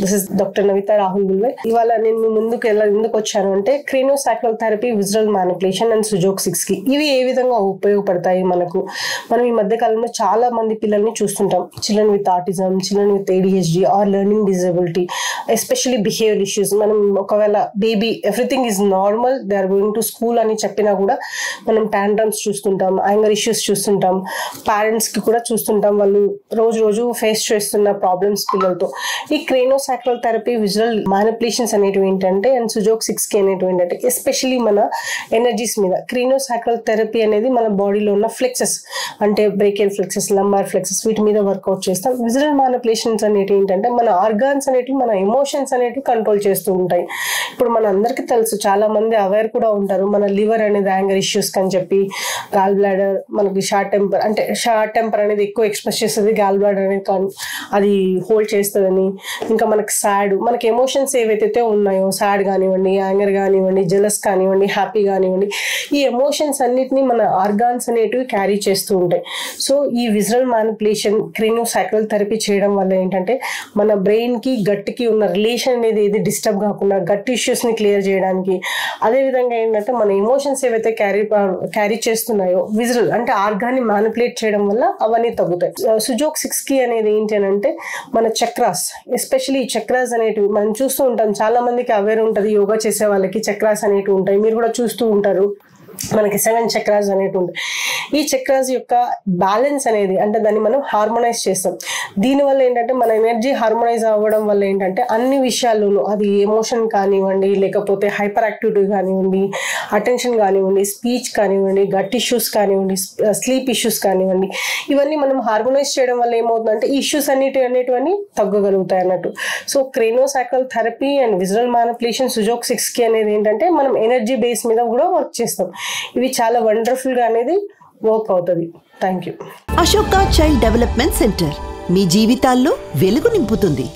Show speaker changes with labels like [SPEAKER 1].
[SPEAKER 1] This is doctor Navita Rahul Gulve. ఇవాళ నేను ముందుకు ఎందుకు వచ్చాను అంటే craniosacral therapy, visual manipulation and Sujok 6 కి ఇవి ఏ విధంగా ఉపయోగపడతాయి మనకు. మనం ఈ మధ్య కాలంలో చాలా మంది పిల్లల్ని చూస్తుంటాం, children with autism, children with ADHD or learning disability, especially behaviour issues. మనం ఒకవేళ baby everything is normal, they are going to school అని చెప్పినా కూడా మనం టాండ్రమ్స్ చూస్తుంటాం, యాంగర్ ఇష్యూస్ చూస్తుంటాం, పేరెంట్స్ కి కూడా చూస్తుంటాం, వాళ్ళు రోజు ఫేస్ చేస్తున్న ప్రాబ్లమ్స్ పిల్లలతో. ఈ క్రేనియోసాక్రల్ థెరపీ, విజువల్ మానిపులేషన్స్ అనేటివి ఏంటంటే అండ్ సుజోక్ 6 కి అనేటివి ఏంటంటే ఎస్పెషల్లీ మన ఎనర్జీస్ మీద. క్రేనియోసాక్రల్ థెరపీ అనేది మన బాడీలో ఉన్న ఫ్లెక్సెస్ అంటే బ్రేకియల్ ఫ్లెక్సెస్, లంబార్ ఫ్లెక్సెస్, వీటి మీద వర్కౌట్ చేస్తాం. విజువల్ మానిపులేషన్స్ అనేటివి ఏంటంటే మన ఆర్గాన్స్ అనేటివి, మన ఎమోషన్స్ అనేటివి కంట్రోల్ చేస్తూ ఉంటాయి. ఇప్పుడు మన అందరికీ తెలుసు, చాలా మంది అవేర్ కూడా ఉంటారు, మన లివర్ అనేది యాంగర్ ఇష్యూస్ అని చెప్పి, గాల్ బ్లాడర్ మనకి షార్ట్ టెంపర్ అనేది ఎక్కువ ఎక్స్ప్రెస్ చేస్తుంది, గాల్ బ్లాడర్ అనేది అది హోల్డ్ చేస్తుందని. ఇంకా మనకి సాడ్, మనకి ఎమోషన్స్ ఏవైతే ఉన్నాయో, సాడ్ కానివ్వండి, యాంగర్ కానివ్వండి, జెలస్ కానివ్వండి, హ్యాపీ కానివ్వండి, ఈ ఎమోషన్స్ అన్నిటిని మన ఆర్గాన్స్ అనేటివి క్యారీ చేస్తూ ఉంటాయి. సో ఈ విజువల్ మానిపులేషన్, క్రేనియోసాక్రల్ థెరపీ చేయడం వల్ల ఏంటంటే మన బ్రెయిన్ కి గట్ కి ఉన్న రిలేషన్ అనేది ఏది డిస్టర్బ్ కాకుండా గట్ ఇష్యూస్ ని క్లియర్ చేయడానికి, అదే విధంగా ఏంటంటే మన ఎమోషన్స్ ఏవైతే క్యారీ చేస్తున్నాయో విజువల్ అంటే ఆర్గాన్ని మానిపులేట్ చేయడం వల్ల అవన్నీ తగ్గుతాయి. సుజోక్ 6 కి అనేది ఏంటి అని అంటే మన చక్రాస్, ఎస్పెషల్లీ చక్రాస్ అనేటివి మనం చూస్తూ ఉంటాం, చాలా మందికి అవేర్ ఉంటుంది, యోగా చేసే వాళ్ళకి చక్రాస్ అనేటివి ఉంటాయి, మీరు కూడా చూస్తూ ఉంటారు. మనకి 7 చక్రాస్ అనేవి ఉంటాయి. ఈ చక్రాస్ యొక్క బ్యాలెన్స్ అనేది అంటే దాన్ని మనం హార్మోనైజ్ చేస్తాం. దీనివల్ల ఏంటంటే మన ఎనర్జీ హార్మోనైజ్ అవ్వడం వల్ల ఏంటంటే అన్ని విషయాల్లోనూ, అది ఎమోషన్ కానివ్వండి, లేకపోతే హైపర్ యాక్టివిటీ కానివ్వండి, అటెన్షన్ కానివ్వండి, స్పీచ్ కానివ్వండి, గట్ ఇష్యూస్ కానివ్వండి, స్లీప్ ఇష్యూస్ కానివ్వండి, ఇవన్నీ మనం హార్మోనైజ్ చేయడం వల్ల ఏమవుతుందంటే ఈ ఇష్యూస్ అనేటివన్నీ తగ్గగలుగుతాయి అన్నట్టు. So craniosacral therapy and visual manipulation Sujok 6 కి అనేది ఏంటంటే మనం ఎనర్జీ బేస్ మీద కూడా వర్క్ చేస్తాం. ఇవి చాలా వండర్ఫుల్ గా అనేది వర్క్ అవుతుంది. Thank you.
[SPEAKER 2] Ashoka child development centre మీ జీవితాల్లో వెలుగు నింపుతుంది.